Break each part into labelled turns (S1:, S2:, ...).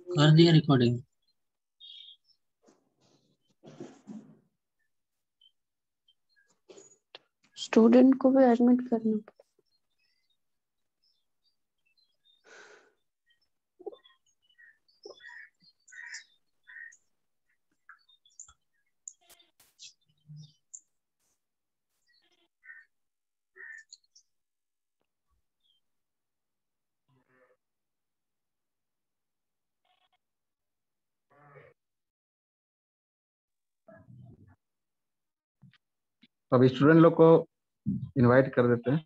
S1: कर दिया recording.
S2: Student को भी एडमिट करना।
S3: तो अभी स्टूडेंट लोग को इनवाइट कर देते हैं।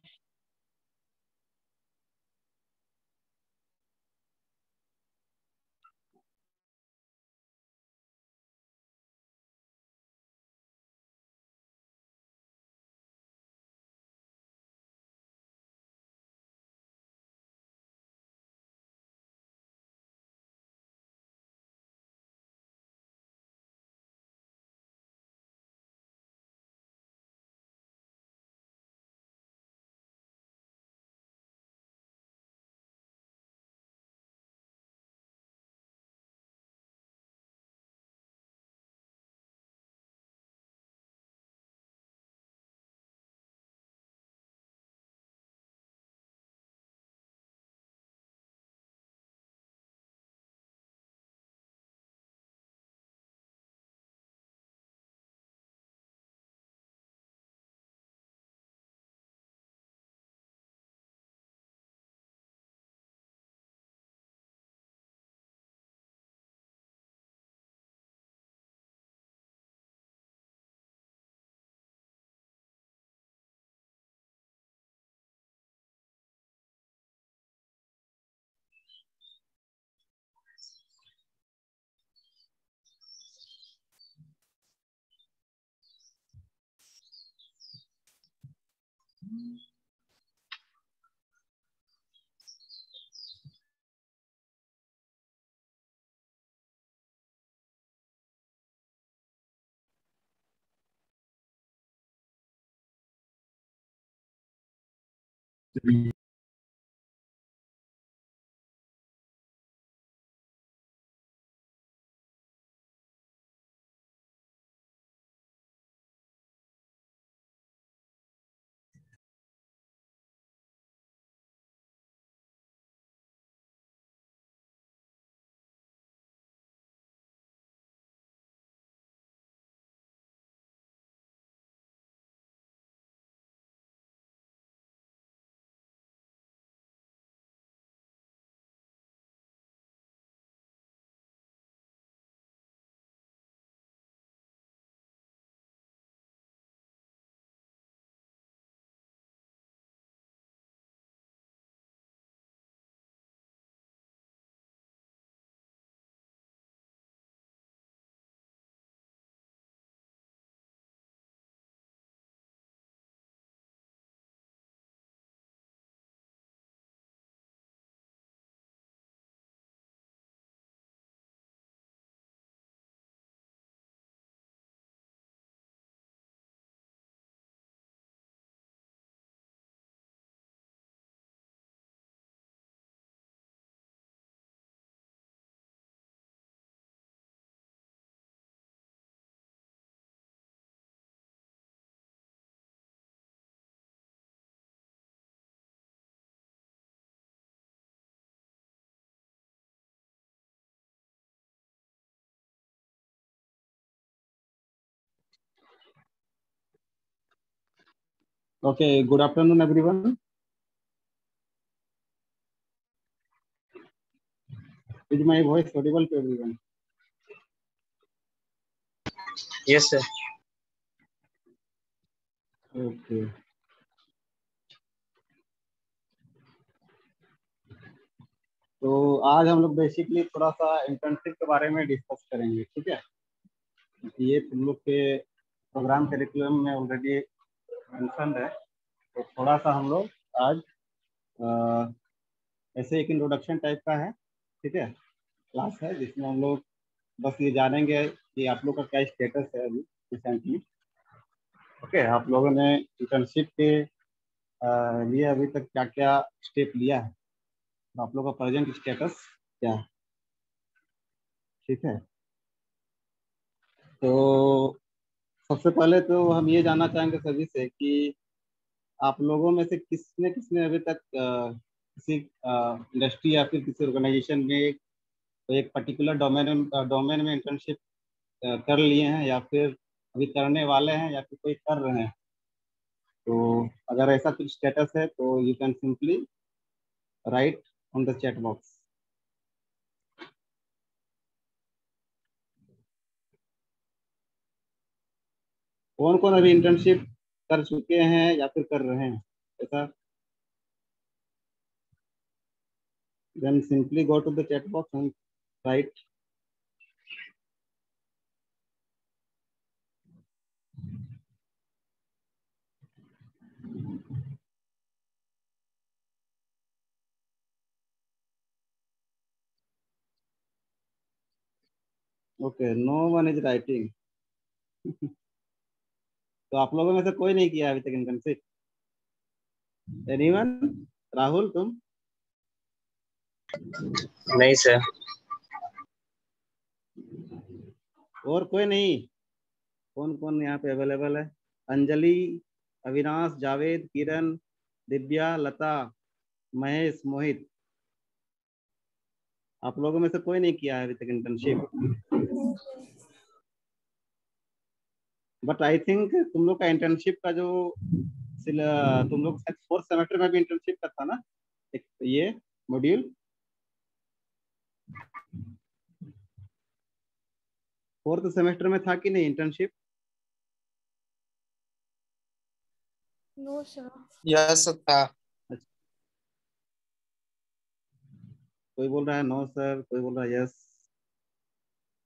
S3: Okay, good afternoon, everyone. Is my voice audible to everyone?
S1: Yes sir.
S3: Okay. तो आज हम लोग बेसिकली थोड़ा सा इंटर्नशिप के बारे में डिस्कस करेंगे, ठीक है। ये तुम लोग के प्रोग्राम करिकुलम में ऑलरेडी मेंशन है, तो थोड़ा सा हम लोग आज ऐसे एक इंट्रोडक्शन टाइप का है, ठीक है, क्लास है जिसमें हम लोग बस ये जानेंगे कि आप लोग का क्या स्टेटस है अभी रिसेंटली। ओके, आप लोगों ने इंटर्नशिप के लिए अभी तक क्या क्या स्टेप लिया है, तो आप लोग का प्रेजेंट स्टेटस क्या है। ठीक है। तो सबसे पहले तो हम ये जानना चाहेंगे सभी से कि आप लोगों में से किसने किसने अभी तक किसी इंडस्ट्री या फिर किसी ऑर्गेनाइजेशन में कोई एक पर्टिकुलर डोमेन में इंटर्नशिप कर लिए हैं, या फिर अभी करने वाले हैं, या फिर कोई कर रहे हैं। तो अगर ऐसा कुछ स्टेटस है तो you can simply write on the chat box. कौन कौन अभी इंटर्नशिप कर चुके हैं या फिर कर रहे हैं ऐसा? Then simply go to the chat box and write. Okay, no one is writing. तो आप लोगों में से कोई नहीं किया अभी तक इंटर्नशिप? एनीवन? राहुल तुम?
S1: नहीं सर।
S3: और कोई नहीं? कौन कौन यहाँ पे अवेलेबल है? अंजलि, अविनाश, जावेद, किरण, दिव्या, लता, महेश, मोहित। आप लोगों में से कोई नहीं किया है अभी तक इंटर्नशिप? बट आई थिंक तुम लोग का इंटर्नशिप का जो तुम लोग शायद फोर्थ सेमेस्टर में भी इंटर्नशिप का था ना, एक ये मॉड्यूल? फोर्थ सेमेस्टर में था कि नहीं इंटर्नशिप?
S2: No sir.
S4: यस था।
S3: कोई बोल रहा है नो सर, कोई बोल रहा है यस।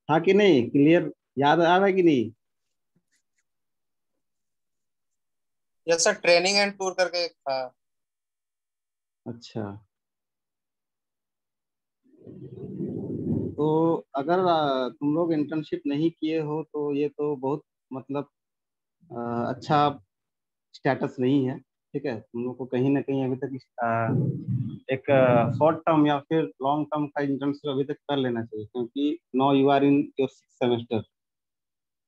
S3: था कि नहीं? क्लियर याद आ रहा है कि नहीं?
S4: Yes sir, training and tour करके एक था।
S3: अच्छा, तो अगर तुम लोग इंटर्नशिप नहीं किए हो तो ये तो बहुत मतलब अच्छा स्टेटस नहीं है। ठीक है, तुम लोग को कहीं ना कहीं अभी तक एक शॉर्ट टर्म या फिर लॉन्ग टर्म का इंटर्नशिप अभी तक कर लेना चाहिए, क्योंकि now you are in your 6th semester.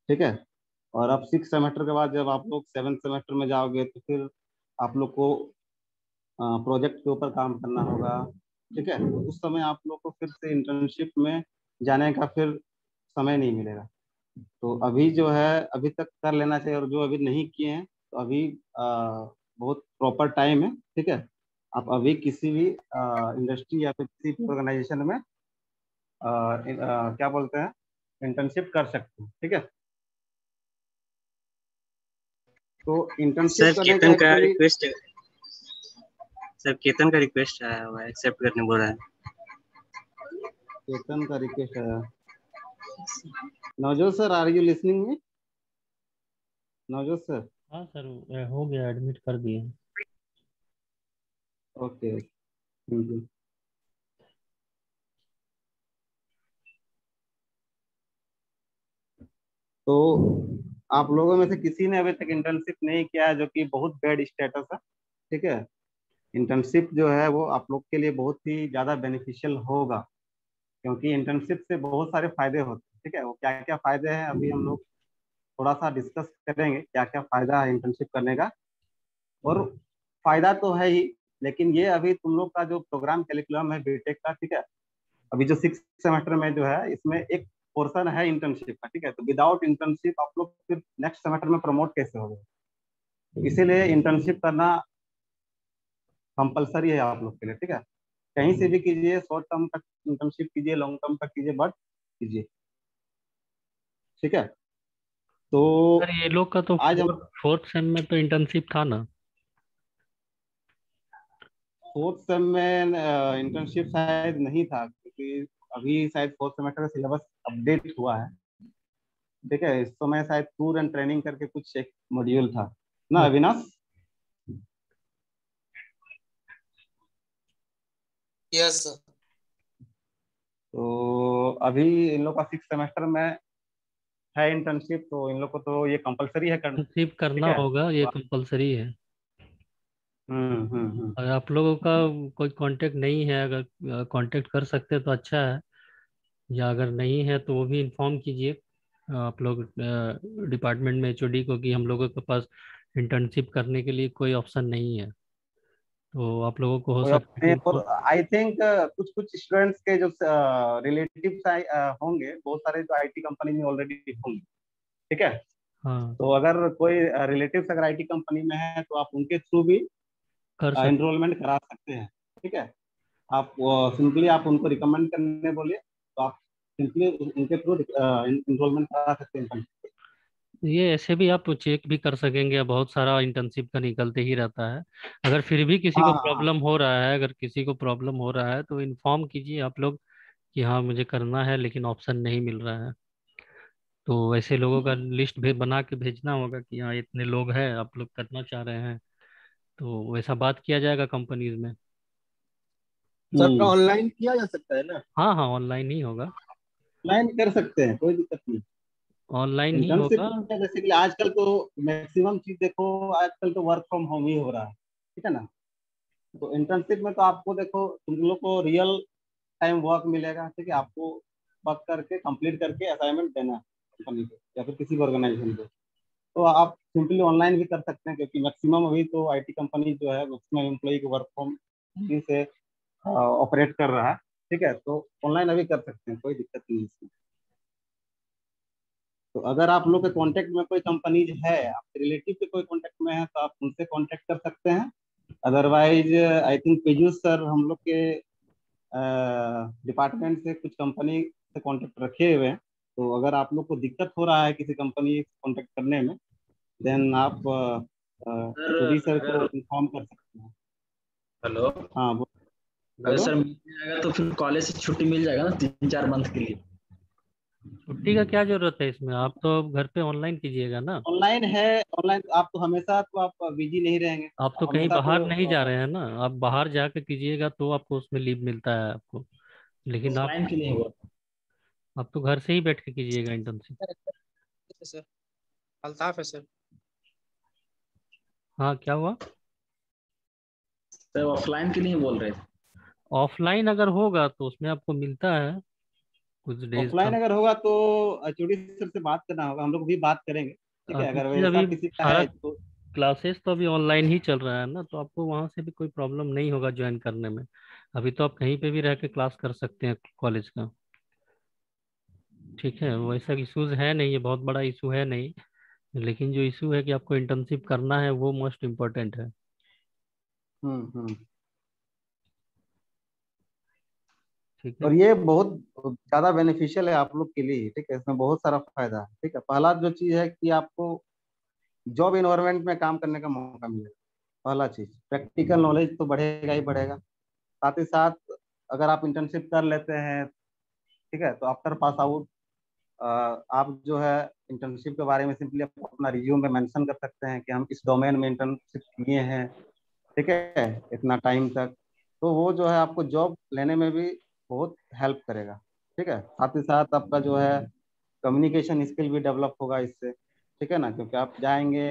S3: ठीक है, और अब 6th सेमेस्टर के बाद जब आप लोग 7th सेमेस्टर में जाओगे तो फिर आप लोग को प्रोजेक्ट के ऊपर काम करना होगा। ठीक है, तो उस समय आप लोग को फिर से इंटर्नशिप में जाने का फिर समय नहीं मिलेगा। तो अभी जो है अभी तक कर लेना चाहिए, और जो अभी नहीं किए हैं तो अभी बहुत प्रॉपर टाइम है। ठीक है, आप अभी किसी भी इंडस्ट्री या फिर किसी भी ऑर्गेनाइजेशन में क्या बोलते हैं, इंटर्नशिप कर सकते हैं। ठीक है, तो इंटर्नशिप
S1: सर
S3: करने का
S1: केतन का
S3: एक्चुअली
S1: रिक्वेस्ट सर केतन का रिक्वेस्ट आया हुआ है, एक्सेप्ट करने बोल रहा है।
S3: चेतन का रिक्वेस्ट है। Navjot sir, are you listening me? Navjot sir?
S5: हाँ सर, हो गया, एडमिट कर दिए।
S3: Okay, thank you. तो आप लोगों में से किसी ने अभी तक इंटर्नशिप नहीं किया है, जो कि बहुत बैड स्टेटस है। ठीक है, इंटर्नशिप जो है वो आप लोग के लिए बहुत ही ज़्यादा बेनिफिशियल होगा, क्योंकि इंटर्नशिप से बहुत सारे फायदे होते हैं। ठीक है, वो क्या क्या फायदे हैं अभी हम लोग थोड़ा सा डिस्कस करेंगे, क्या क्या फायदा है इंटर्नशिप करने का। और फायदा तो है ही, लेकिन ये अभी तुम लोग का जो प्रोग्राम कैरिकुलम है बीटेक का, ठीक है, अभी जो 6th सेमेस्टर में जो है इसमें एक पोर्शन है इंटर्नशिप का। ठीक है, तो विदाउट इंटर्नशिप आप लोग फिर नेक्स्ट सेमेस्टर में प्रमोट कैसे होगे? तो इसीलिए इंटर्नशिप करना कंपलसरी है आप लोग के लिए। ठीक है, कहीं से भी कीजिए, शॉर्ट टर्म तक इंटर्नशिप कीजिए, लॉन्ग टर्म तक कीजिए, बट कीजिए। ठीक है, तो
S5: सर ये लोग का तो
S3: आज हम
S5: फोर्थ सेम में तो इंटर्नशिप था ना?
S3: फोर्थ सेम में इंटर्नशिप शायद नहीं था, क्योंकि अभी शायद फोर्थ सेमेस्टर का सिलेबस अपडेट हुआ है। ठीक है, इस समय शायद टूर एंड ट्रेनिंग करके कुछ एक मॉड्यूल था ना अविनाश?
S4: Yes sir.
S3: तो अभी इन लोग का 6th सेमेस्टर में है इंटर्नशिप, तो इन लोग को तो ये कंपलसरी है करना।
S5: इंटर्नशिप
S3: ठीक
S5: करना
S3: है,
S5: होगा, ये
S3: तो
S5: कंपलसरी है।
S3: हम्म।
S5: अगर आप लोगों का कोई कांटेक्ट नहीं है, अगर कांटेक्ट कर सकते हैं तो अच्छा है। या अगर नहीं है तो वो भी इन्फॉर्म कीजिए आप लोग डिपार्टमेंट में एचओडी को कि हम लोगों के पास इंटर्नशिप करने के लिए कोई ऑप्शन नहीं है। तो आप लोगों को हो सकता है कि
S3: और
S5: इनको।
S3: आई थिंक कुछ कुछ स्टूडेंट्स के जो रिलेटिव्स होंगे, बहुत सारे जो आईटी कंपनी में ऑलरेडी होंगे, ठीक है।
S5: हाँ,
S3: तो अगर कोई रिलेटिव्स अगर आईटी कंपनी में है तो आप उनके थ्रू भी
S5: कर सकते।
S3: एनरोलमेंट करा सकते हैं, ठीक है। आप सिंपली आप उनको रिकमेंड करने बोलिए, तो आप सिंपली उनके थ्रू एनरोलमेंट करा सकते हैं।
S5: ये ऐसे भी आप चेक भी कर सकेंगे, बहुत सारा इंटर्नशिप का निकलते ही रहता है। अगर फिर भी किसी
S3: हाँ
S5: को
S3: हाँ हाँ।
S5: प्रॉब्लम हो रहा है, अगर किसी को प्रॉब्लम हो रहा है तो इन्फॉर्म कीजिए आप लोग कि हाँ मुझे करना है लेकिन ऑप्शन नहीं मिल रहा है। तो ऐसे लोगों का लिस्ट भी बना के भेजना होगा कि हाँ इतने लोग हैं, आप लोग करना चाह रहे हैं, तो वैसा बात किया जाएगा कंपनीज में।
S6: सर
S3: हम्म।
S6: ऑनलाइन किया जा सकता है ना?
S5: हाँ हाँ, ऑनलाइन ही होगा।
S3: ऑनलाइन कर सकते हैं, कोई दिक्कत नहीं।
S5: ऑनलाइन ही
S3: इंटर्नशिप
S5: होगा।
S3: में बेसिकली आजकल तो मैक्सिमम चीज देखो, आजकल तो वर्क फ्रॉम होम ही हो रहा है, ठीक है ना। तो इंटर्नशिप में तो आपको देखो, तुम लोग को रियल टाइम वर्क मिलेगा, ठीक है। आपको वर्क करके कंप्लीट करके असाइनमेंट देना है कंपनी को या फिर किसी भी ऑर्गेनाइजेशन को। तो आप सिंपली ऑनलाइन भी कर सकते हैं, क्योंकि मैक्सिमम अभी तो आईटी कंपनी जो है मैक्सिमम एम्प्लॉय को वर्क फ्रॉम से ऑपरेट कर रहा है, ठीक है। तो ऑनलाइन अभी कर सकते हैं, कोई दिक्कत नहीं है इसमें। तो अगर आप लोग के कांटेक्ट में कोई कंपनीज है, आपके रिलेटिव के कोई कांटेक्ट में है, तो आप उनसे कांटेक्ट कर सकते हैं। अदरवाइज आई थिंक पेजूस सर हम लोग के डिपार्टमेंट से कुछ कंपनी से कांटेक्ट रखे हुए हैं। तो अगर आप लोग को दिक्कत हो रहा है किसी कंपनी से कांटेक्ट करने में, देन आप
S7: सर
S3: एचओडी सर को
S7: अगर
S3: इन्फॉर्म कर सकते हैं।
S7: हेलो,
S3: हाँ
S7: अगर
S3: हेलो।
S7: सर मिल जाएगा तो फिर कॉलेज से छुट्टी मिल जाएगा ना 3-4 मंथ के लिए?
S5: छुट्टी का क्या जरूरत है इसमें, आप तो घर पे ऑनलाइन कीजिएगा ना।
S3: ऑनलाइन है, ऑनलाइन आप तो हमेशा तो आप बिजी नहीं रहेंगे,
S5: आप तो
S3: आप
S5: कहीं
S3: हमेशा
S5: बाहर
S3: तो
S5: नहीं जा रहे हैं ना, आप बाहर जाके कीजिएगा तो आपको उसमें लीव मिलता है आपको। लेकिन
S7: ऑफलाइन के लिए हुआ
S5: आप तो घर से ही बैठ के कीजिएगा इंटर्नशिप।
S4: सर, अल्ताफ है सर।
S5: हाँ, क्या हुआ?
S7: सर, ऑफलाइन के लिए बोल रहे थे।
S5: ऑफलाइन अगर होगा तो उसमें आपको मिलता है कुछ डेज
S3: ऑफलाइन
S5: का।
S3: अगर होगा तो एचओडी सर से बात करना होगा, हम लोग भी बात करेंगे, ठीक है। अगर
S5: क्योंकि
S3: वैसा
S5: अभी
S3: किसी का
S5: सारा
S3: है तो।
S5: क्लासेस तो अभी ऑनलाइन ही चल रहा है ना, तो आपको वहां से भी कोई प्रॉब्लम नहीं होगा ज्वाइन करने में। अभी तो आप कहीं पे भी रह के क्लास कर सकते हैं कॉलेज का। ठीक है, वैसा इशूज है नहीं, ये बहुत बड़ा इशू है नहीं। लेकिन जो इशू है कि आपको इंटर्नशिप करना है वो मोस्ट इम्पोर्टेंट है।
S3: हम्म।
S5: ठीक है।
S3: और ये बहुत ज्यादा बेनिफिशियल है आप लोग के लिए, ठीक है। इसमें बहुत सारा फायदा है, ठीक है। पहला जो चीज है कि आपको जॉब इन्वायरमेंट में काम करने का मौका मिलेगा। पहला चीज प्रैक्टिकल नॉलेज तो बढ़ेगा ही बढ़ेगा। साथ ही साथ अगर आप इंटर्नशिप कर लेते हैं, ठीक है, तो आफ्टर पास आउट आप जो है इंटर्नशिप के बारे में सिंपली अपना रिज्यूम में मेंशन कर सकते हैं कि हम इस डोमेन में इंटर्नशिप किए हैं, ठीक है, इतना टाइम तक। तो वो जो है आपको जॉब लेने में भी बहुत हेल्प करेगा, ठीक है। साथ ही साथ आपका जो है कम्युनिकेशन स्किल भी डेवलप होगा इससे, ठीक है ना। क्योंकि आप जाएंगे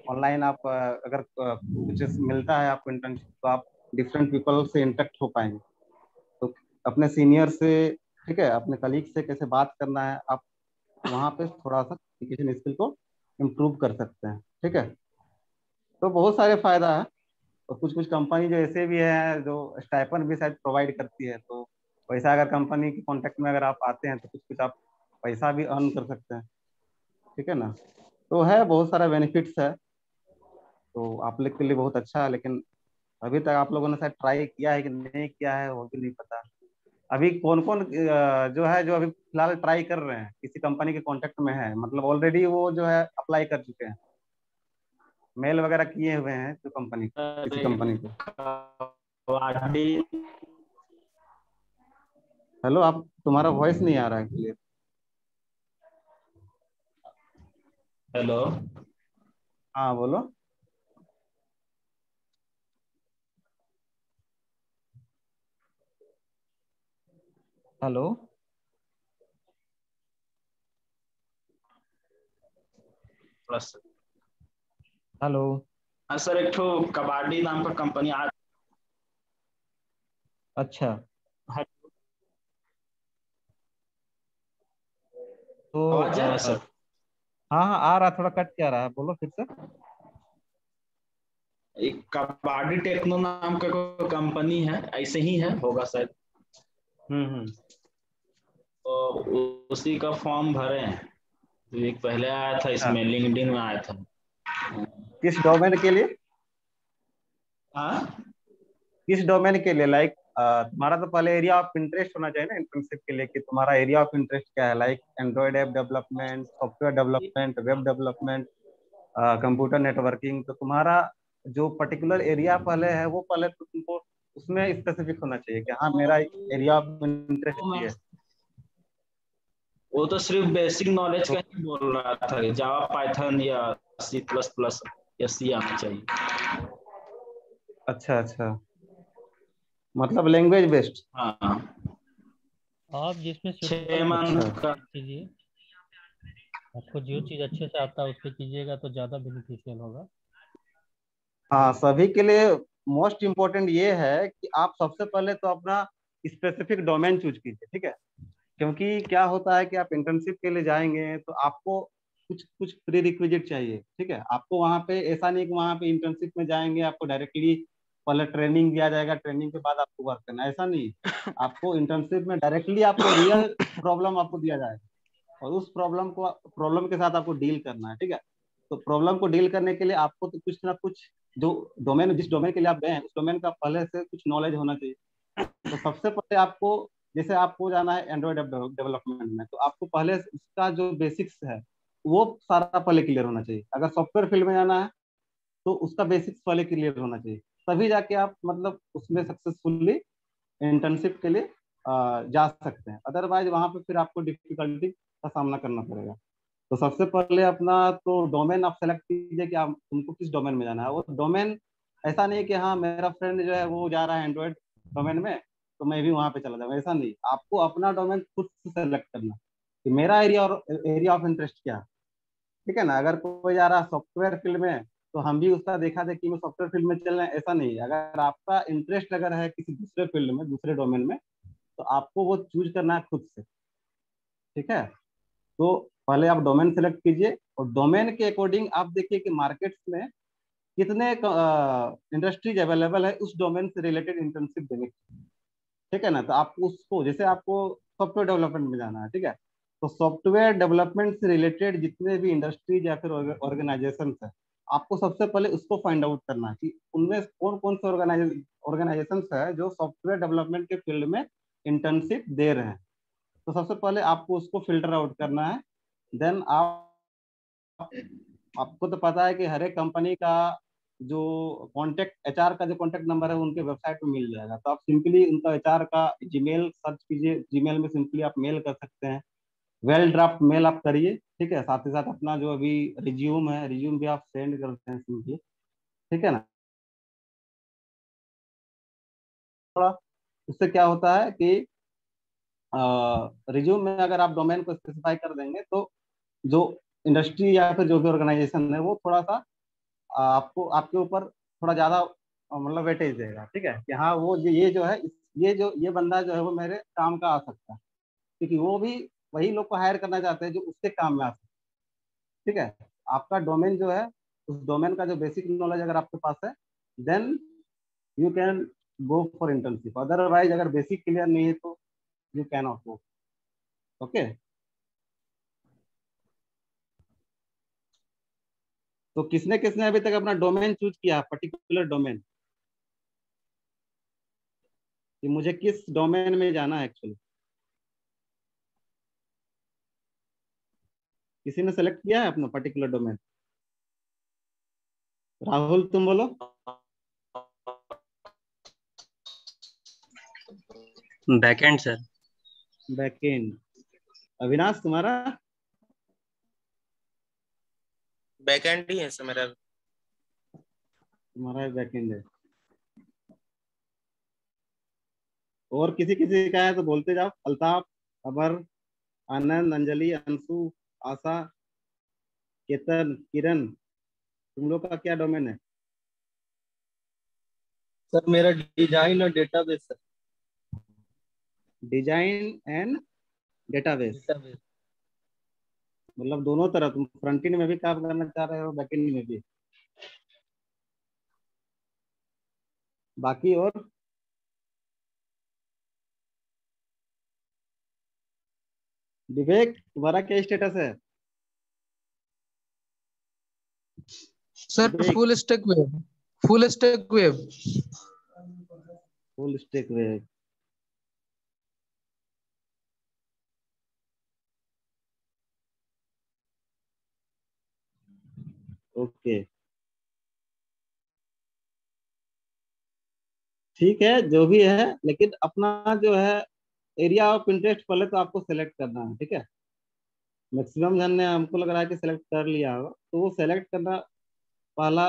S3: ऑनलाइन, आप अगर कुछ मिलता है आपको इंटर्नशिप, तो आप डिफरेंट पीपल से इंटरेक्ट हो पाएंगे। तो अपने सीनियर से, ठीक है, अपने कलीग से कैसे बात करना है, आप वहाँ पे थोड़ा सा कम्युनिकेशन स्किल को इम्प्रूव कर सकते हैं, ठीक है। तो बहुत सारे फायदा है। और कुछ कुछ कंपनी जो ऐसे भी है जो स्टाइपन भी शायद प्रोवाइड करती है, तो वैसा अगर कंपनी के कांटेक्ट में अगर आप आते हैं तो कुछ कुछ आप पैसा भी अर्न कर सकते हैं, ठीक है ना। तो है बहुत सारा बेनिफिट्स है। तो आप लोग के लिए बहुत अच्छा है, लेकिन अभी तक आप लोगों ने शायद ट्राई किया है कि नहीं किया है वो भी नहीं पता। अभी कौन कौन जो है जो अभी फिलहाल ट्राई कर रहे हैं, किसी कंपनी के कांटेक्ट में है, मतलब ऑलरेडी वो जो है अप्लाई कर चुके हैं, मेल वगैरह किए हुए हैं जो कंपनी, किसी
S7: अरे,
S3: कंपनी को।
S7: कबड्डी।
S3: हेलो, आप तुम्हारा वॉइस नहीं आ रहा है क्लियर।
S7: हेलो।
S3: हाँ बोलो। हेलो।
S7: प्लस।
S3: हेलो।
S7: हाँ सर, एक ठो कबड्डी नाम का कंपनी आ।
S3: अच्छा। तो
S7: आवाज जा रहा है सर?
S3: हाँ हाँ आ रहा, थोड़ा कट क्या रहा है, बोलो फिर से।
S7: एक कबाड़ी टेक्नो नाम का कोई कंपनी है, ऐसे ही है, होगा शायद।
S3: हम्म।
S7: तो उसी का फॉर्म भरे हैं। तो एक पहले आया था,
S3: अच्छा,
S7: इसमें लिंक्डइन में आया था।
S3: किस डोमेन के लिए?
S7: हाँ,
S3: किस डोमेन के लिए? लाइक तुम्हारा तो पहले एरिया ऑफ इंटरेस्ट होना चाहिए ना इंटर्नशिप के लिए, कि तुम्हारा एरिया ऑफ इंटरेस्ट क्या है। Like Android app development, software development, web development, computer networking. तो तुम्हारा जो पर्टिकुलर एरिया पहले है वो पहले तो तुमको उसमें स्पेसिफिक होना चाहिए कि हाँ मेरा एरिया ऑफ इंटरेस्ट ये है।
S7: वो तो सिर्फ बेसिक नॉलेज का ही बोल रहा था कि जावा, पाइथन या C++ या सी आना चाहिए।
S3: अच्छा अच्छा, मतलब लैंग्वेज बेस्ड।
S7: हाँ,
S5: आप जिसमें
S7: 6
S5: सुटेबल
S7: मंथ
S3: अच्छा
S7: का।
S5: कीजिए, आपको जो चीज़ अच्छे से आता है उस पर कीजिएगा तो ज़्यादा बेनिफिशियल होगा।
S3: हाँ, सभी के लिए मोस्ट इम्पोर्टेंट ये है कि आप सबसे पहले तो अपना स्पेसिफिक डोमेन चूज कीजिए, ठीक है। क्योंकि क्या होता है कि आप इंटर्नशिप के लिए जाएंगे तो आपको कुछ कुछ प्री रिक्विजिट चाहिए, ठीक है। आपको वहाँ पे ऐसा नहीं कि वहाँ पे इंटर्नशिप में जाएंगे आपको डायरेक्टली पहले ट्रेनिंग दिया जाएगा, ट्रेनिंग के बाद आपको वर्क करना, ऐसा नहीं। आपको इंटर्नशिप में डायरेक्टली आपको रियल प्रॉब्लम आपको दिया जाएगा और उस प्रॉब्लम के साथ आपको डील करना है, ठीक है। तो प्रॉब्लम को डील करने के लिए आपको तो कुछ ना कुछ जो डोमेन, जिस डोमेन के लिए आप गए हैं उस डोमेन का पहले से कुछ नॉलेज होना चाहिए। तो सबसे पहले आपको, जैसे आपको जाना है एंड्रॉयड डेवलपमेंट में, तो आपको पहले उसका जो बेसिक्स है वो सारा पहले क्लियर होना चाहिए। अगर सॉफ्टवेयर फील्ड में जाना है तो उसका बेसिक्स पहले क्लियर होना चाहिए, तभी जाके आप मतलब उसमें सक्सेसफुली इंटर्नशिप के लिए जा सकते हैं। अदरवाइज वहां पे फिर आपको डिफिकल्टी का सामना करना पड़ेगा। तो सबसे पहले अपना तो डोमेन आप सेलेक्ट कीजिए कि आप तुमको किस डोमेन में जाना है। वो डोमेन ऐसा नहीं कि हाँ मेरा फ्रेंड जो है वो जा रहा है एंड्रॉयड डोमेन में तो मैं भी वहां पे चला जाऊँ, ऐसा नहीं। आपको अपना डोमेन खुद से सेलेक्ट करना कि मेरा एरिया ऑफ इंटरेस्ट क्या है, ठीक है ना। अगर कोई जा रहा है सॉफ्टवेयर फील्ड में तो हम भी उसका देखा देखी में सॉफ्टवेयर फील्ड में चल रहे हैं, ऐसा नहीं। अगर आपका इंटरेस्ट अगर है किसी दूसरे फील्ड में, दूसरे डोमेन में, तो आपको वो चूज करना है खुद से, ठीक है। तो पहले आप डोमेन सेलेक्ट कीजिए और डोमेन के अकॉर्डिंग आप देखिए कि मार्केट्स में कितने इंडस्ट्रीज अवेलेबल है उस डोमेन से रिलेटेड इंटर्नशिप देने की, ठीक है ना। तो आप उसको, जैसे आपको सॉफ्टवेयर डेवलपमेंट में जाना है, ठीक है, तो सॉफ्टवेयर डेवलपमेंट से रिलेटेड जितने भी इंडस्ट्रीज या फिर ऑर्गेनाइजेशन है, आपको सबसे पहले उसको फाइंड आउट करना है कि उनमें कौन कौन से ऑर्गेनाइजेशन है जो सॉफ्टवेयर डेवलपमेंट के फील्ड में इंटर्नशिप दे रहे हैं। तो सबसे पहले आपको उसको फिल्टर आउट करना है। देन आपको तो पता है कि हर एक कंपनी का जो कॉन्टेक्ट, एचआर का जो कॉन्टेक्ट नंबर है उनके वेबसाइट पे मिल जाएगा। तो आप सिंपली उनका एचआर का जीमेल सर्च कीजिए, जीमेल में सिंपली आप मेल कर सकते हैं। वेल ड्राफ्ट मेल आप करिए, ठीक है। साथ ही साथ अपना जो अभी रिज्यूम है, रिज्यूम भी आप सेंड करते हैं सिंपली, ठीक है ना। थोड़ा उससे क्या होता है कि रिज्यूम में अगर आप डोमेन को स्पेसिफाई कर देंगे तो जो इंडस्ट्री या फिर जो भी ऑर्गेनाइजेशन है वो थोड़ा सा आपको, आपके ऊपर थोड़ा ज्यादा मतलब वेटेज देगा, ठीक है। कि हाँ वो ये जो है, ये बंदा जो है वो मेरे काम का आ सकता है, क्योंकि वो भी वही लोग को हायर करना चाहते हैं जो उसके काम में आ सकते हैं, ठीक है। आपका डोमेन जो है, उस डोमेन का जो बेसिक नॉलेज अगर आपके पास है, then you can go for internship. Otherwise अगर बेसिक क्लियर नहीं है तो you can not go. Okay, तो किसने किसने अभी तक अपना डोमेन चूज किया, पर्टिकुलर डोमेन, कि मुझे किस डोमेन में जाना है एक्चुअली? किसी ने सेलेक्ट किया है अपना पर्टिकुलर डोमेन? राहुल तुम बोलो।
S1: Backend sir.
S3: बैकएंड। अविनाश तुम्हारा?
S4: बैकएंड ही है सर मेरा।
S3: तुम्हारा बैकएंड है। और किसी किसी का है तो बोलते जाओ। अल्ताफ, अबर, आनंद, अंजलि, अंशु, आशा, केतन, किरण, तुम लोग का क्या डोमेन है?
S6: सर मेरा डिजाइन और database sir.
S3: Design and database.
S6: Database.
S3: मतलब दोनों तरह, तुम फ्रंट एंड में भी काम करना चाह रहे हो, बैक एंड में भी। बाकी और विवेक, तुम्हारा क्या स्टेटस है?
S8: Sir
S3: Vivek,
S8: full stack web.
S3: Full stack web. Okay, ठीक है, जो भी है, लेकिन अपना जो है एरिया ऑफ इंटरेस्ट पहले तो आपको सेलेक्ट करना है, ठीक है। मैक्सिमम जन ने, हमको लग रहा है कि सेलेक्ट कर लिया होगा, तो वो सेलेक्ट करना पहला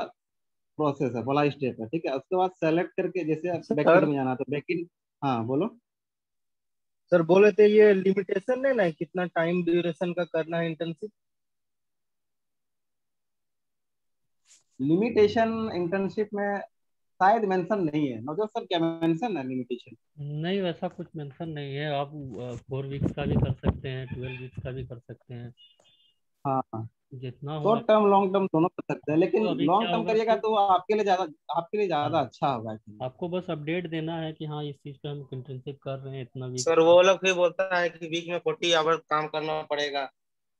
S3: प्रोसेस है, पहला स्टेप है, ठीक है। उसके बाद सेलेक्ट करके जैसे बैकएंड
S6: सर
S3: में जाना, तो बैकएंड। हाँ बोलो।
S6: सर बोले थे ये लिमिटेशन है ना, कितना टाइम ड्यूरेशन का करना है इंटर्नशिप?
S3: लिमिटेशन इंटर्नशिप में शायद मेंशन नहीं है, नवजोत सर, क्या मेंशन है लिमिटेशन?
S5: नहीं, वैसा कुछ मेंशन नहीं है। आप 4 वीक्स का भी कर सकते हैं, 12 वीक्स का भी कर सकते हैं,
S3: हाँ हाँ,
S5: जितना हो
S3: शॉर्ट
S5: आप।
S3: टर्म लॉन्ग टर्म दोनों कर सकते हैं, लेकिन
S5: तो अभी
S3: लॉन्ग
S5: क्या
S3: टर्म
S5: होगा
S3: करिएगा
S5: कि
S3: तो वो आपके लिए ज्यादा
S5: हाँ,
S3: अच्छा होगा actually।
S5: आपको बस अपडेट देना है कि हाँ इस चीज़ पे हम इंटर्नशिप कर रहे हैं इतना वीक।
S4: सर वो लोग भी बोलता है कि वीक में 40 आवर काम करना पड़ेगा,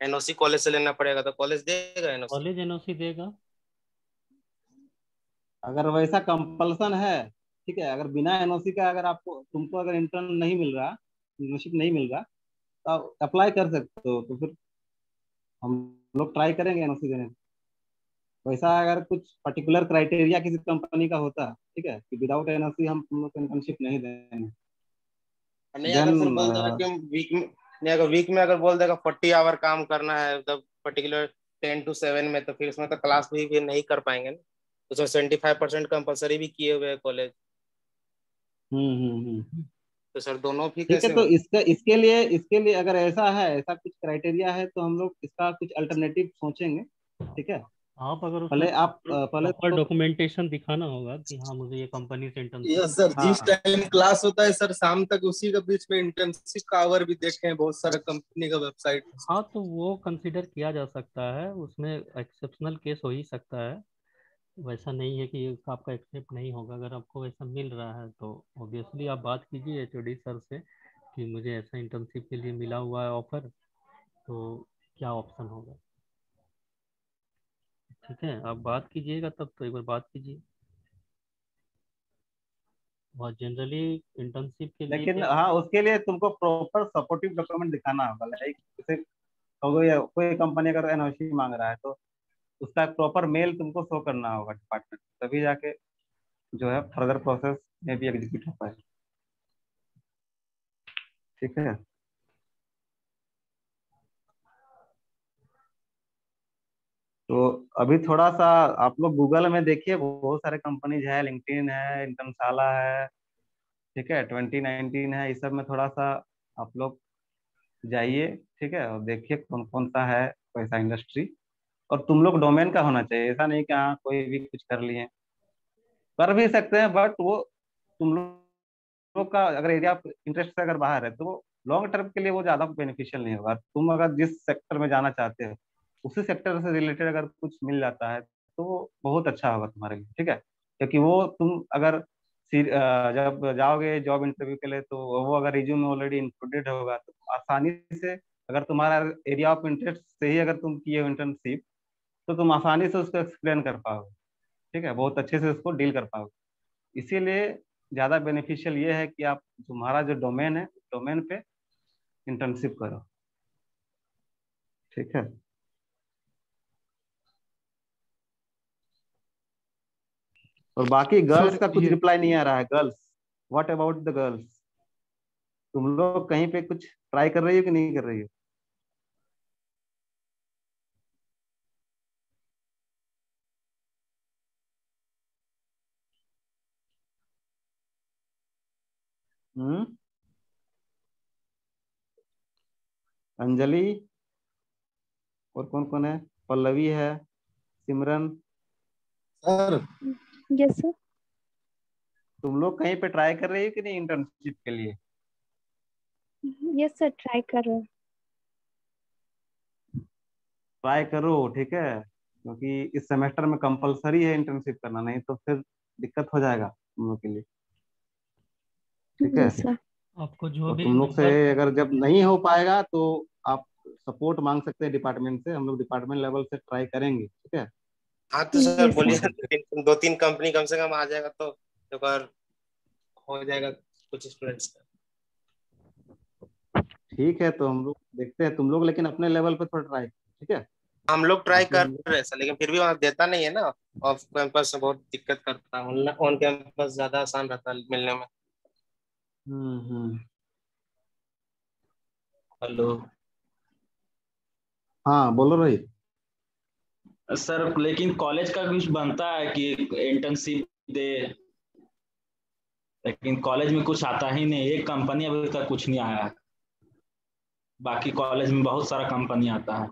S4: एनओसी कॉलेज से लेना पड़ेगा, तो कॉलेज देगा एनओसी?
S5: कॉलेज एनओसी देगा।
S3: अगर वैसा कंपल्सन है, ठीक है, अगर बिना एनओसी का अगर तुमको अगर इंटर्न नहीं मिल रहा, इंटर्नशिप नहीं मिल रहा, तो आप अप्लाई कर सकते हो, तो फिर हम लोग ट्राई करेंगे एनओसी देने का। वैसा अगर कुछ पर्टिकुलर क्राइटेरिया किसी कंपनी का होता, ठीक है, कि विदाउट एनओसी हम लोग को इंटर्नशिप नहीं देंगे,
S4: नहीं
S3: देन
S4: अगर सर बोल देगा कि हम वीक में, नहीं अगर वीक में अगर बोल देगा 40 आवर काम करना है, मतलब पर्टिकुलर 10 to 7 में, तो फिर उसमें तो क्लास भी नहीं कर पाएंगे ना। उसमें 75% कंपलसरी भी किए हुए हैं कॉलेज।
S3: हम्म।
S4: तो सर दोनों भी
S3: ठीक है,
S4: कैसे
S3: तो
S4: होगा?
S3: इसके लिए अगर ऐसा है, ऐसा कुछ क्राइटेरिया है, तो हम लोग इसका कुछ अल्टरनेटिव सोचेंगे, ठीक है।
S5: आप अगर उसमें
S3: पहले आप पहले
S5: प्रॉपर
S3: तो
S5: डॉक्यूमेंटेशन दिखाना होगा कि हाँ मुझे ये कंपनी से इंटर्नशिप।
S6: यस सर, जिस
S3: हाँ
S6: टाइम क्लास होता है सर शाम तक, उसी के बीच में इंटर्नशिप का आवर भी देखे हैं बहुत सारे कंपनी का वेबसाइट।
S5: हाँ तो वो कंसिडर किया जा सकता है, उसमें एक्सेप्शनल केस हो ही सकता है। वैसा नहीं है कि आपका एक्सेप्ट नहीं होगा। अगर आपको वैसा मिल रहा है तो ऑब्वियसली आप बात कीजिए एचओडी सर से कि मुझे ऐसा इंटर्नशिप के लिए मिला हुआ है ऑफर, तो क्या ऑप्शन होगा। ठीक है, आप बात कीजिएगा तब, तो एक बार बात कीजिए। और जनरली इंटर्नशिप के लिए
S3: लेकिन
S5: क्या।
S3: हाँ, उसके लिए तुमको प्रॉपर सपोर्टिव डॉक्यूमेंट दिखाना होगा, लाइक जैसे कोई कंपनी अगर एनओसी मांग रहा है, तो उसका प्रॉपर मेल तुमको शो करना होगा डिपार्टमेंट, तभी जाके जो है फर्दर प्रोसेस में भी एग्जीक्यूट हो पाए, ठीक है। तो अभी थोड़ा सा आप लोग गूगल में देखिए, बहुत सारे कंपनीज है, लिंक्डइन है, इंटर्नशाला है, ठीक है, 2019 है, इस सब में थोड़ा सा आप लोग जाइए, ठीक है, और देखिए कौन कौन सा है, कैसा इंडस्ट्री। और तुम लोग डोमेन का होना चाहिए, ऐसा नहीं कि हाँ कोई भी कुछ कर लिए, कर भी सकते हैं, बट वो तुम लोग का अगर एरिया ऑफ इंटरेस्ट से अगर बाहर है, तो वो लॉन्ग टर्म के लिए वो ज्यादा बेनिफिशियल नहीं होगा। तुम अगर जिस सेक्टर में जाना चाहते हो, उसी सेक्टर से रिलेटेड अगर कुछ मिल जाता है, तो वो बहुत अच्छा होगा तुम्हारे लिए, ठीक है। क्योंकि वो तुम अगर जब जाओगे जॉब इंटरव्यू के लिए, तो वो अगर रिज्यूम में ऑलरेडी इंक्लूडेड होगा, तो आसानी से, अगर तुम्हारा एरिया ऑफ इंटरेस्ट से ही अगर तुम किए हो इंटर्नशिप, तो तुम आसानी से उसको एक्सप्लेन कर पाओगे, ठीक है, बहुत अच्छे से उसको डील कर पाओगे। इसीलिए ज़्यादा बेनिफिशियल ये है कि आप तुम्हारा जो डोमेन है, डोमेन पे इंटर्नशिप करो, ठीक है। और बाकी गर्ल्स
S9: सर
S3: का कुछ
S9: ये
S3: रिप्लाई नहीं आ रहा है। Girls, what about the girls? तुम लोग कहीं पे कुछ ट्राई कर रही हो कि नहीं कर रही हो? हम्म। अंजलि, और कौन कौन है? पल्लवी है, सिमरन।
S6: Sir
S2: yes sir.
S3: तुम लोग कहीं पे ट्राई कर रही हो कि नहीं इंटर्नशिप के लिए?
S2: यस सर, ट्राई कर रहे हैं।
S3: ट्राई करो, ठीक है, क्योंकि इस सेमेस्टर में कंपलसरी है इंटर्नशिप करना, नहीं तो फिर दिक्कत हो जाएगा तुम लोग के लिए, ठीक है।
S2: Yes sir.
S5: आपको जो
S3: और
S5: भी
S3: तुम लोग से
S5: नंबर
S3: अगर जब नहीं हो पाएगा तो आप सपोर्ट मांग सकते हैं डिपार्टमेंट से, हम लोग डिपार्टमेंट लेवल से ट्राई करेंगे, ठीक है।
S4: हाँ तो सर
S2: यस
S4: बोलिए,
S2: सर।
S4: 2-3 कंपनी कम से कम आ जाएगा तो एक बार हो जाएगा कुछ स्टूडेंट्स का।
S3: ठीक है, तो हम लोग देखते हैं, तुम लोग लेकिन अपने लेवल पे थोड़ा ट्राई, ठीक है।
S4: हम लोग ट्राई
S3: बाकी
S4: कर
S3: हम लोग
S4: रहे हैं सर, लेकिन फिर भी वहाँ देता नहीं है ना। ऑफ कैंपस से बहुत दिक्कत करता है, ऑन कैंपस ज्यादा आसान रहता है मिलने में।
S3: हम्म।
S7: हेलो
S3: हाँ बोलो रोहित।
S7: सर, लेकिन कॉलेज का कुछ बनता है कि इंटर्नशिप दे, लेकिन कॉलेज में कुछ आता ही नहीं, एक कंपनी अभी तक कुछ नहीं आया है। बाकी कॉलेज में बहुत सारा कंपनी आता है,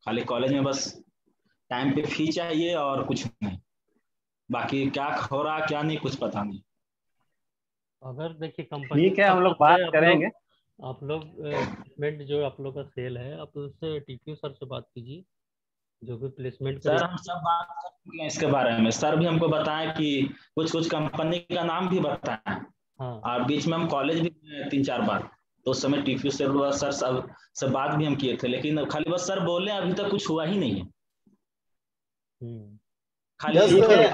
S7: खाली कॉलेज में बस टाइम पे फी चाहिए और कुछ नहीं। बाकी क्या हो रहा क्या नहीं कुछ पता नहीं।
S5: अगर देखिए कंपनी
S3: ठीक है,
S5: का
S3: हम लोग
S5: कुछ
S3: बात
S5: है,
S3: करेंगे।
S5: आप लोग प्लेसमेंट जो आप लोग का सेल है, आप उससे टीपीयू सर से बात कीजिए, जो भी प्लेसमेंट
S7: सर
S5: करे।
S7: हम सब बात कर चुके हैं इसके बारे में, सर भी हमको बताया कि कुछ कुछ कंपनी का नाम भी बताया।
S5: हाँ।
S7: और बीच में हम कॉलेज भी गए 3-4 बार, तो उस समय टीपीयू सर सब बात भी हम किए थे, लेकिन खाली बस सर बोले अभी तक कुछ हुआ ही नहीं है।
S5: हम्म।
S7: खाली
S6: यस
S3: ठीक है,
S6: सर।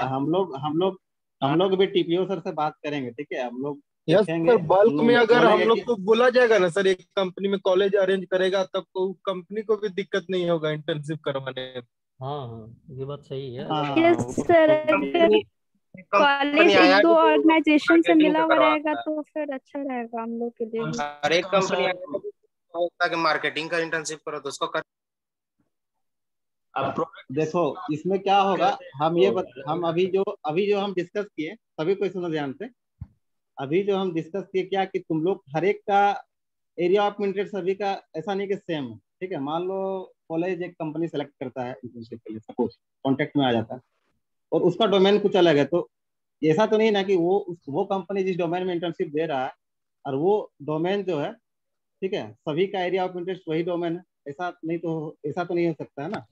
S3: हम लोग भी टीपीओ सर से बात करेंगे, ठीक है। हम लोग
S6: यस
S3: देखेंगे,
S6: सर, बल्क में अगर हम
S3: बोलेंगे
S6: लोग
S3: कि
S6: को बोला जाएगा ना सर, एक कंपनी में कॉलेज अरेंज करेगा तब को कंपनी को भी दिक्कत नहीं होगा इंटर्नशिप करवाने में।
S5: हाँ हाँ, ये बात सही है।
S3: हाँ
S2: यस सर, अगर
S4: कंपनी कंपनी
S2: कॉलेज
S4: आया
S2: एक
S4: है
S2: दो
S4: तो
S2: ऑर्गेनाइजेशन से
S4: मार्केटिंग
S2: मिला
S4: का
S2: हुआ रहेगा
S4: करवाता है।
S2: तो फिर अच्छा रहेगा हम लोग के लिए
S7: कम
S2: भी।
S7: से
S4: हर एक
S7: कम
S4: कंपनी
S7: सर
S4: आएगा तो होता है कि मार्केटिंग का इंटर्नशिप करो तो उसको कर।
S7: अब प्रोडक्ट
S3: देखो इसमें क्या होगा,
S7: कहते हैं तो
S3: हम अभी जो हम डिस्कस किए, सभी को सुनो ध्यान से। अभी जो हम डिस्कस किए क्या कि तुम लोग हर एक का एरिया ऑफ इंटरेस्ट सभी का ऐसा नहीं कि सेम है, ठीक है। मान लो कॉलेज एक कंपनी सेलेक्ट करता है इंटर्नशिप के लिए, सपोज कॉन्टेक्ट में आ जाता है, और उसका डोमेन कुछ अलग है, तो ऐसा तो नहीं ना कि वो कंपनी जिस डोमेन में इंटर्नशिप दे रहा है और वो डोमेन जो है, ठीक है, सभी का एरिया ऑफ इंटरेस्ट वही डोमेन है, ऐसा तो नहीं हो सकता है ना।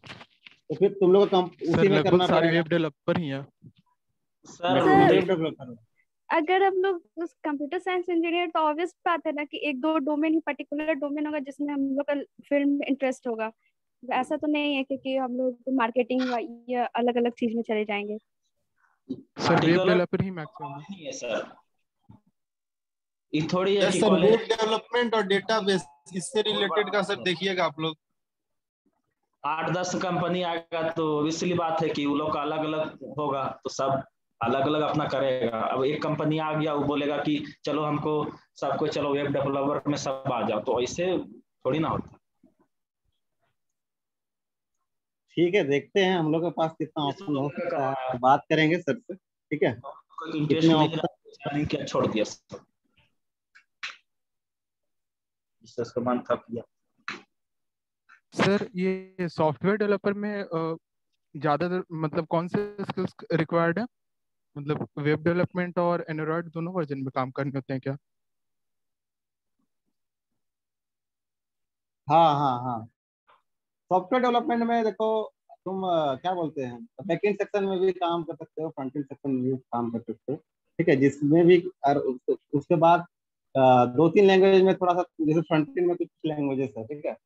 S3: तो फिर तुम लोग को
S9: सर
S3: उसी में
S9: लगभग
S3: करना
S9: सारे
S3: पड़ेगा।
S9: वेब डेवलपर ही हैं।
S7: Sir
S3: maximum
S2: sir
S3: web developer हो।
S2: अगर हम लोग उस कंप्यूटर साइंस इंजीनियर, तो ऑब्वियस बात है ना कि एक दो डोमेन ही, पर्टिकुलर डोमेन होगा जिसमें हम लोग का फील्ड में इंटरेस्ट होगा। ऐसा तो नहीं है क्योंकि हम लोग मार्केटिंग या अलग अलग चीज में चले जाएंगे।
S9: सर वेब
S7: पार्टिकुलर
S9: डेवलपर ही मैक्सिमम है।
S7: नहीं है सर, ये थोड़ी है
S6: यस
S7: कि
S6: सर,
S7: कॉलेज
S6: वेब डेवलपमेंट और डेटाबेस इससे
S7: और
S6: रिलेटेड का सर देखिएगा आप लोग।
S7: 8-10 कंपनी आएगा तो इसलिए बात है कि वो लोग का अलग अलग होगा, तो सब अलग अलग अपना करेगा। अब एक कंपनी आ गया, वो बोलेगा कि चलो हमको सबको चलो वेब डेवलपर में सब आ जाओ, तो ऐसे थोड़ी ना होता।
S3: ठीक है, देखते हैं हम लोग के पास कितना
S7: ये तो
S3: ऑप्शन हो
S7: लोगों का
S3: सकता
S7: करवाया,
S3: है, बात करेंगे सर से, ठीक है।
S7: कोई
S3: कितने
S7: इंटरेस्ट नहीं
S3: ऑप्शन।
S7: रहा, क्या छोड़ दिया सब, इसका मन था किया।
S9: सर ये सॉफ्टवेयर डेवलपर में ज्यादातर मतलब कौन से स्किल्स रिक्वायर्ड है? मतलब वेब डेवलपमेंट और एंड्रॉयड दोनों वर्जन में काम करने होते हैं क्या?
S3: हाँ, सॉफ्टवेयर डेवलपमेंट में देखो, तुम क्या बोलते हैं, बैकएंड सेक्शन में भी काम कर सकते हो, फ्रंट एंड सेक्शन में भी काम कर सकते हो, ठीक है। जिसमें भी और उसके बाद 2-3 लैंग्वेज में थोड़ा सा, जैसे फ्रंट एंड में कुछ लैंग्वेजेस है, ठीक है,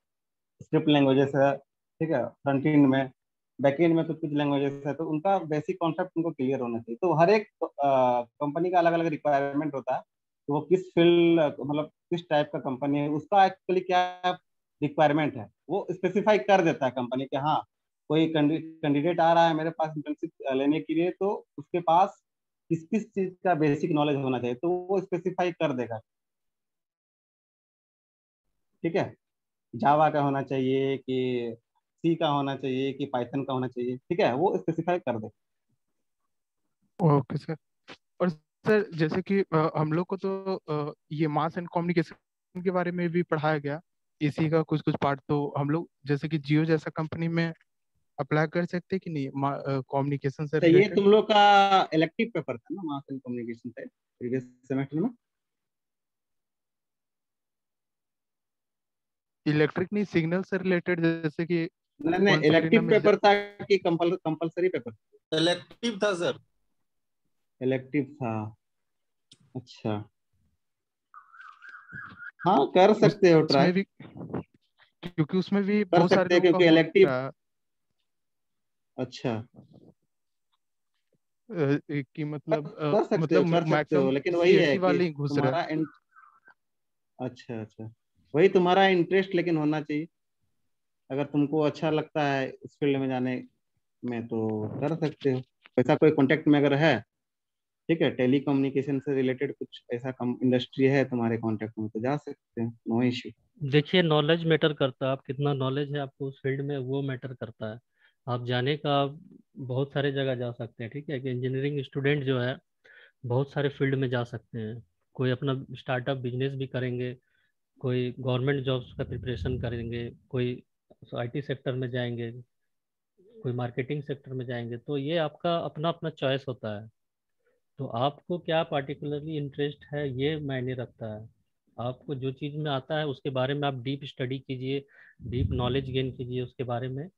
S3: स्क्रिप्ट लैंग्वेजेस है, ठीक है, फ्रंट एंड में। बैक एंड में तो कुछ लैंग्वेजेस है, तो उनका बेसिक कॉन्सेप्ट उनको क्लियर होना चाहिए। तो हर एक कंपनी का अलग अलग रिक्वायरमेंट होता है, तो वो किस फील्ड, मतलब किस टाइप का कंपनी है, उसका एक्चुअली क्या रिक्वायरमेंट है वो स्पेसिफाई कर देता है कंपनी के। हाँ, कोई कैंडिडेट आ रहा है मेरे पास इंटर्नशिप लेने के लिए, तो उसके पास किस किस चीज का बेसिक नॉलेज होना चाहिए, तो वो स्पेसिफाई कर देगा, ठीक है। जावा का होना चाहिए कि सी का होना चाहिए कि पाइथन का होना चाहिए, ठीक है, वो स्पेसिफाई कर दे।
S9: Okay sir. और सर जैसे कि हम लोग को तो ये मास एंड कम्युनिकेशन के बारे में भी पढ़ाया गया, इसी का कुछ कुछ पार्ट, तो हम लोग जैसे कि जियो जैसा कंपनी में अप्लाई कर सकते हैं कि नहीं कम्युनिकेशन से
S3: तो ये
S9: रिलेटेड?
S3: तुम लोग का इलेक्टिव पेपर था ना, मास एंड कम्युनिकेशन से प्रीवियस सेमेस्टर में।
S9: इलेक्ट्रिक नहीं, सिग्नल से रिलेटेड, जैसे कि
S3: नहीं नहीं,
S9: कौन सा एरिना
S3: इलेक्टिव
S9: में
S3: पेपर था कि कंपलसरी पेपर?
S6: इलेक्टिव था सर।
S3: इलेक्टिव था, अच्छा। हाँ कर सकते हो ट्राई,
S9: उसमें भी, क्योंकि उसमें भी
S3: कर
S9: बहुत सारे
S3: सकते हैं
S9: लोगों का
S3: क्योंकि
S9: हो
S3: इलेक्टिव,
S9: रहा है
S3: अच्छा
S9: कि मतलब
S3: कर सकते हो, कर सकते हो,
S9: मैक्सिमम
S3: लेकिन वही है
S9: सीएससी
S3: कि
S9: वाले ही घुस रहे हैं।
S3: अच्छा अच्छा, वही तुम्हारा इंटरेस्ट लेकिन होना चाहिए। अगर तुमको अच्छा लगता है इस फील्ड में जाने में तो कर सकते हो। ऐसा कोई कांटेक्ट में अगर है, ठीक है, टेली कम्युनिकेशन से रिलेटेड कुछ ऐसा कम इंडस्ट्री है तुम्हारे कांटेक्ट में तो जा सकते हैं, नो इश्यू।
S5: देखिए, नॉलेज मैटर करता है, आप कितना नॉलेज है आपको उस फील्ड में, वो मैटर करता है। आप जाने का आप बहुत सारे जगह जा सकते हैं, ठीक है, कि इंजीनियरिंग स्टूडेंट जो है बहुत सारे फील्ड में जा सकते हैं। कोई अपना स्टार्टअप बिजनेस भी करेंगे, कोई गवर्नमेंट जॉब्स का प्रिपरेशन करेंगे, कोई आईटी सेक्टर में जाएंगे, कोई मार्केटिंग सेक्टर में जाएंगे। तो ये आपका अपना अपना चॉइस होता है। तो आपको क्या पार्टिकुलरली इंटरेस्ट है ये मायने रखता है। आपको जो चीज़ में आता है उसके बारे में आप डीप स्टडी कीजिए, डीप नॉलेज गेन कीजिए उसके बारे में,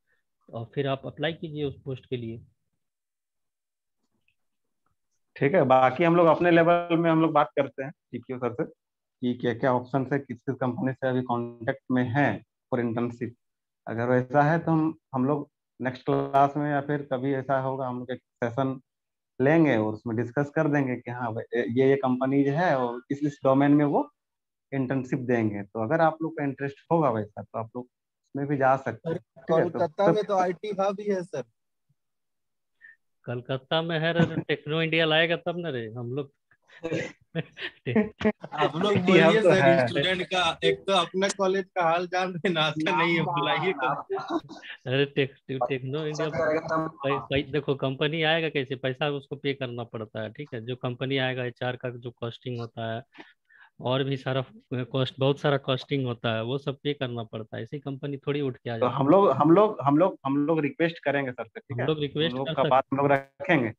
S5: और फिर आप अप्लाई कीजिए उस पोस्ट के लिए।
S3: ठीक है, बाकी हम लोग अपने लेवल में हम लोग बात करते हैं टीक्यू सर से कि क्या क्या ऑप्शन है, किस किस कंपनी से अभी कांटेक्ट में है फॉर इंटर्नशिप। अगर वैसा है तो हम लोग नेक्स्ट क्लास में या फिर कभी ऐसा होगा हम लोग एक सेशन लेंगे और उसमें डिस्कस कर देंगे कि हाँ भाई ये कंपनी जो है और इस डोमेन में वो इंटर्नशिप देंगे। तो अगर आप लोग का इंटरेस्ट होगा वैसा तो आप लोग उसमें भी जा सकते
S6: सर
S3: हैं, ठीक है।
S6: कोलकाता में तो आईटी हब ही है सर।
S5: कलकत्ता में है रे, टेक्नो इंडिया लाएगा तब ना रे हम लोग।
S6: आप लोग
S3: आईटी हब
S6: बोलिए
S3: तो
S6: सर,
S3: है।
S6: स्टूडेंट का एक तो अपना कॉलेज का हाल जान रहे ना, अच्छा नहीं है, बुलाइए कब।
S5: अरे टेक्नो इंडिया देखो, कंपनी आएगा कैसे, पैसा उसको पे करना पड़ता है, ठीक है। जो कंपनी आएगा, एचआर का जो कॉस्टिंग होता है और भी सारा कॉस्ट, बहुत सारा कॉस्टिंग होता है, वो सब पे करना पड़ता है। ऐसी कंपनी थोड़ी उठ के आ
S3: तो
S5: जाती
S3: हम लोग रिक्वेस्ट करेंगे सर से,
S5: है।
S3: ठीक
S5: हम
S3: है,
S5: लोग
S3: तुम
S5: रिक्वेस्ट
S3: लोग
S5: कर
S3: का
S5: सकते
S3: बात हम लोग रखेंगे।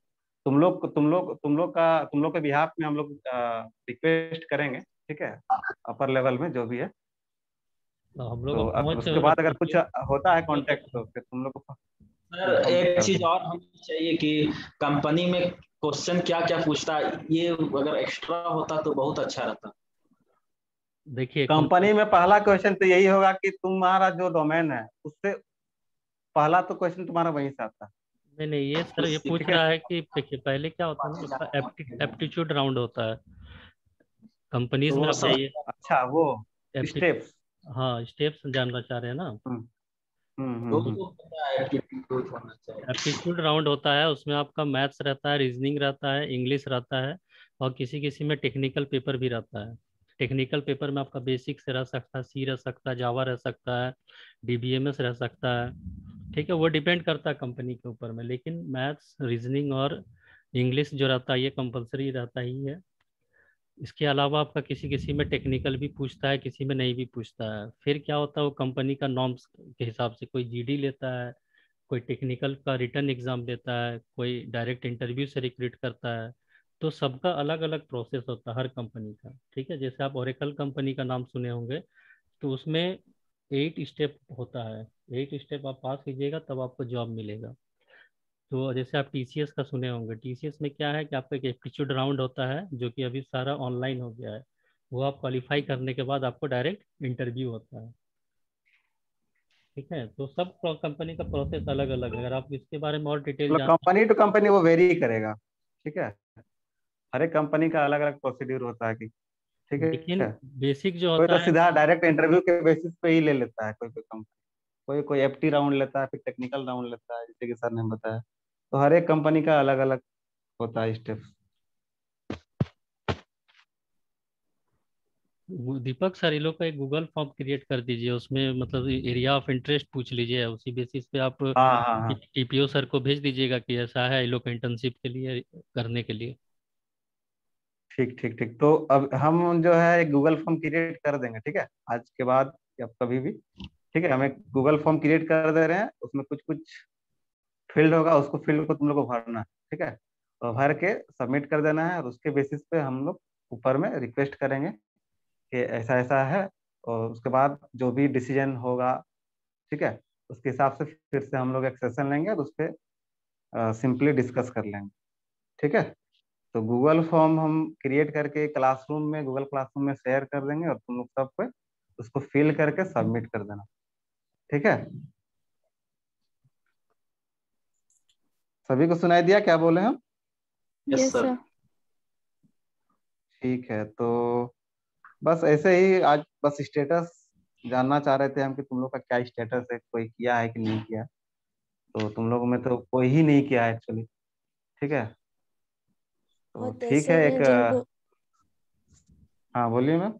S3: तुम लोग के बिहाफ में हम लोग रिक्वेस्ट करेंगे, ठीक है, अपर लेवल में जो भी है।
S5: तो हम लोग
S3: तो
S5: अब
S3: अगर
S5: पहुंच
S3: उसके बाद अगर कुछ
S5: कीजिए।
S3: होता है कांटेक्ट तो फिर तुम लोग को
S7: सर
S3: इन्फॉर्म
S7: एक
S3: कर
S7: चीज
S3: देंगे।
S7: और हमें चाहिए कि कंपनी में क्वेश्चन क्या क्या पूछता है, ये अगर एक्स्ट्रा होता तो बहुत अच्छा रहता।
S5: देखिए
S3: कंपनी में पहला क्वेश्चन तो यही होगा कि तुम्हारा जो डोमेन है उससे पहला तो क्वेश्चन तुम्हारा वहीं से आता है,
S5: नहीं नहीं, ये सर ये पूछ
S3: ठीक है।
S5: रहा है कि देखिए, पहले क्या होता है ना, आपका एप्टीट्यूड राउंड होता है
S7: तो
S5: कंपनीज में।
S7: वो
S5: आप
S7: सब
S5: जाइए,
S3: अच्छा वो
S5: एप्टी
S3: स्टेप्स।
S5: हाँ, स्टेप्स जानना चाह रहे हैं ना।
S3: हम्म
S7: वो
S3: हम्म।
S7: तो पता है कि एप्टीट्यूड होना चाहिए।
S5: एप्टीट्यूड राउंड होता है, उसमें आपका मैथ्स रहता है, रीजनिंग रहता है, इंग्लिश रहता है, और किसी किसी में टेक्निकल पेपर भी रहता है। टेक्निकल पेपर में आपका बेसिक से रह सकता है, सी रह सकता है, जावा रह सकता है, डीबीएमएस रह सकता है, ठीक है। वो डिपेंड करता है कंपनी के ऊपर में, लेकिन मैथ्स, रीजनिंग और इंग्लिश जो रहता है ये कंपलसरी रहता ही है। इसके अलावा आपका किसी किसी में टेक्निकल भी पूछता है, किसी में नहीं भी पूछता है। फिर क्या होता है, वो कंपनी का नॉर्म्स के हिसाब से कोई जीडी लेता है, कोई टेक्निकल का रिटर्न एग्जाम देता है, कोई डायरेक्ट इंटरव्यू से रिक्रूट करता है। तो सबका अलग अलग प्रोसेस होता है हर कंपनी का, ठीक है। जैसे आप ओरेकल कंपनी का नाम सुने होंगे, तो उसमें 8 स्टेप होता है। 8 स्टेप आप पास कीजिएगा तब आपको जॉब मिलेगा। तो जैसे आप टीसीएस का सुने होंगे, टीसीएस में क्या है कि आपका एक एप्टीट्यूड राउंड होता है जो कि अभी सारा ऑनलाइन हो गया है। वो आप क्वालिफाई करने के बाद आपको डायरेक्ट इंटरव्यू होता है, ठीक है। तो सब कंपनी का प्रोसेस अलग अलग है। अगर आप इसके बारे में और डिटेल
S3: मतलब
S5: जानना,
S3: कंपनी टू कंपनी वो वेरी करेगा, ठीक है। हर एक कंपनी का अलग अलग प्रोसीड्यूर होता है कि ठीक
S5: लेकिन
S3: है।
S5: बेसिक जो
S3: कोई तो
S5: होता है,
S3: सीधा डायरेक्ट इंटरव्यू के बेसिस पे ही ले लेता है, कोई कोई कंपनी, कोई कोई एफटी राउंड लेता है, फिर टेक्निकल राउंड लेता है, जैसे कि सर ने बताया। तो हर एक कंपनी का अलग अलग होता है स्टेप।
S5: दीपक सर, ये लोग का एक गूगल फॉर्म क्रिएट कर दीजिए, उसमें मतलब एरिया ऑफ इंटरेस्ट पूछ लीजिए, उसी बेसिस पे आप
S3: हाँ हाँ हाँ,
S5: टीपीओ सर को भेज दीजिएगा कि ऐसा है, ये लोग इंटर्नशिप के लिए करने के लिए।
S3: ठीक ठीक ठीक। तो अब हम जो है एक गूगल फॉर्म क्रिएट कर देंगे, ठीक है, आज के बाद या कभी भी, ठीक है। हम एक गूगल फॉर्म क्रिएट कर दे रहे हैं, उसमें कुछ कुछ फील्ड होगा, उसको फील्ड को तुम लोग को भरना है, ठीक है। तो भर के सबमिट कर देना है और उसके बेसिस पे हम लोग ऊपर में रिक्वेस्ट करेंगे कि ऐसा ऐसा है, और उसके बाद जो भी डिसीजन होगा, ठीक है, उसके हिसाब से फिर से हम लोग एक सेशन लेंगे और उस पर सिंपली डिस्कस कर लेंगे। ठीक है, तो गूगल फॉर्म हम क्रिएट करके क्लासरूम में, गूगल क्लासरूम में शेयर कर देंगे और तुम लोग सब पे उसको फिल करके सबमिट कर देना। ठीक है, सभी को सुनाई दिया क्या बोले हम?
S2: Yes sir.
S3: ठीक है, तो बस ऐसे ही आज बस स्टेटस जानना चाह रहे थे हम कि तुम लोग का क्या स्टेटस है, कोई किया है कि नहीं किया। तो तुम लोगों में तो कोई ही नहीं किया है एक्चुअली। ठीक है, तो
S10: बहुत
S3: ठीक
S10: ऐसे
S3: है एक
S10: हैं जिनको,
S3: हाँ बोलिए मैम।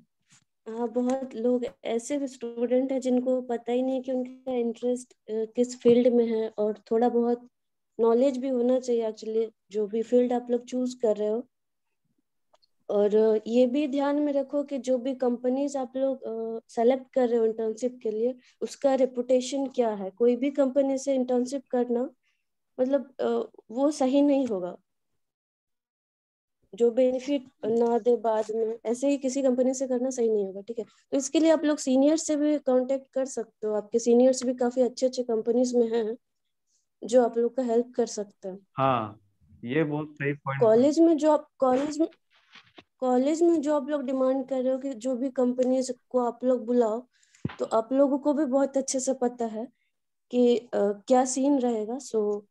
S10: हाँ बहुत लोग ऐसे भी स्टूडेंट हैं जिनको पता ही नहीं कि उनका इंटरेस्ट किस फील्ड में है, और थोड़ा बहुत नॉलेज भी होना चाहिए एक्चुअली जो भी फील्ड आप लोग चूज कर रहे हो। और ये भी ध्यान में रखो कि जो भी कंपनीज आप लोग सेलेक्ट कर रहे हो इंटर्नशिप के लिए, उसका रेपुटेशन क्या है। कोई भी कंपनी से इंटर्नशिप करना मतलब वो सही नहीं होगा, जो बेनिफिट ना दे बाद में, ऐसे ही किसी कंपनी से करना सही नहीं होगा। ठीक है, तो इसके लिए आप लोग सीनियर्स से भी कांटेक्ट कर सकते हो। आपके सीनियर्स भी काफी अच्छे अच्छे कंपनीज में हैं जो आप लोग का हेल्प कर सकते हैं।
S3: हाँ, ये बहुत सही पॉइंट।
S10: कॉलेज में जो आप लोग डिमांड कर रहे हो कि जो भी कंपनीज को आप लोग बुलाओ, तो आप लोगों को भी बहुत अच्छे से पता है कि क्या सीन रहेगा। सो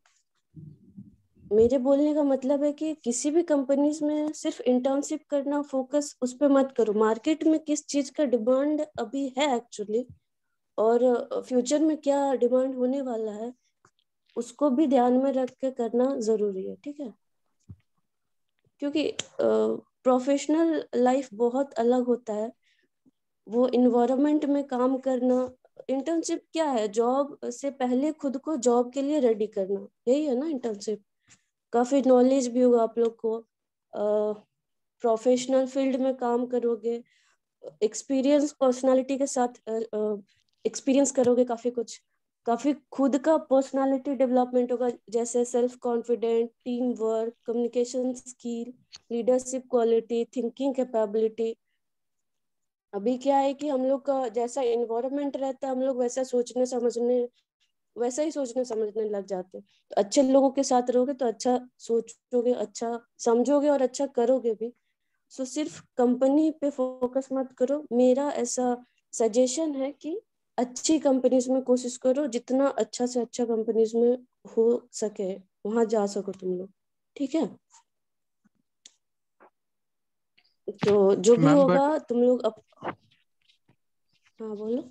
S10: मेरे बोलने का मतलब है कि किसी भी कंपनीज में सिर्फ इंटर्नशिप करना, फोकस उस पर मत करो। मार्केट में किस चीज का डिमांड अभी है एक्चुअली, और फ्यूचर में क्या डिमांड होने वाला है, उसको भी ध्यान में रख के करना जरूरी है। ठीक है, क्योंकि प्रोफेशनल लाइफ बहुत अलग होता है। वो इन्वायरमेंट में काम करना, इंटर्नशिप क्या है, जॉब से पहले खुद को जॉब के लिए रेडी करना, यही है ना इंटर्नशिप। काफी नॉलेज भी होगा आप लोग को, प्रोफेशनल फील्ड में काम करोगे, एक्सपीरियंस पर्सनालिटी के साथ एक्सपीरियंस करोगे काफी कुछ, काफी खुद का पर्सनालिटी डेवलपमेंट होगा, जैसे self confident, team work, communication skill, leadership quality, thinking capability. अभी क्या है कि हम लोग का जैसा इन्वायरमेंट रहता है, हम लोग वैसा ही सोचने समझने लग जाते हैं। तो अच्छे लोगों के साथ रहोगे तो अच्छा सोचोगे, अच्छा समझोगे और अच्छा करोगे भी। सो सिर्फ कंपनी पे फोकस मत करो। मेरा ऐसा सजेशन है कि अच्छी कंपनीज में कोशिश करो, जितना अच्छा से अच्छा कंपनीज में हो सके वहां जा सको तुम लोग। ठीक है, तो जो भी
S9: मैम
S10: होगा
S9: बट
S10: तुम लोग हाँ बोलो।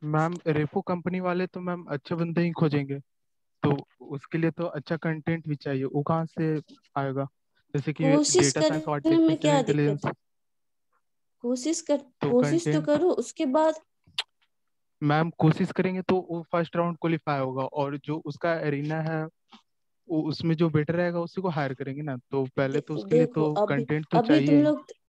S9: मैम रेपो कंपनी वाले तो मैम अच्छे बंदे ही खोजेंगे, तो उसके लिए तो अच्छा कंटेंट भी चाहिए। वो कहाँ से आएगा? जैसे कि
S10: कोशिश
S9: डेटा साइंस और
S10: करने में
S9: आर्टिफिशियल
S10: क्या दिक्कत
S9: इंटेलिजेंस।
S10: है,
S9: तो
S10: कोशिश तो
S9: कंटेंट
S10: करो, उसके बाद
S9: मैम कोशिश करेंगे तो वो फर्स्ट राउंड क्वालिफाई होगा, और जो उसका एरिना है वो उसमें जो बेटर रहेगा उसी को हायर करेंगे ना। तो पहले तो उसके लिए
S10: देखो
S9: तो
S10: अभी
S9: कंटेंट तो
S10: अभी तुम
S9: चाहिए ही।
S10: लोग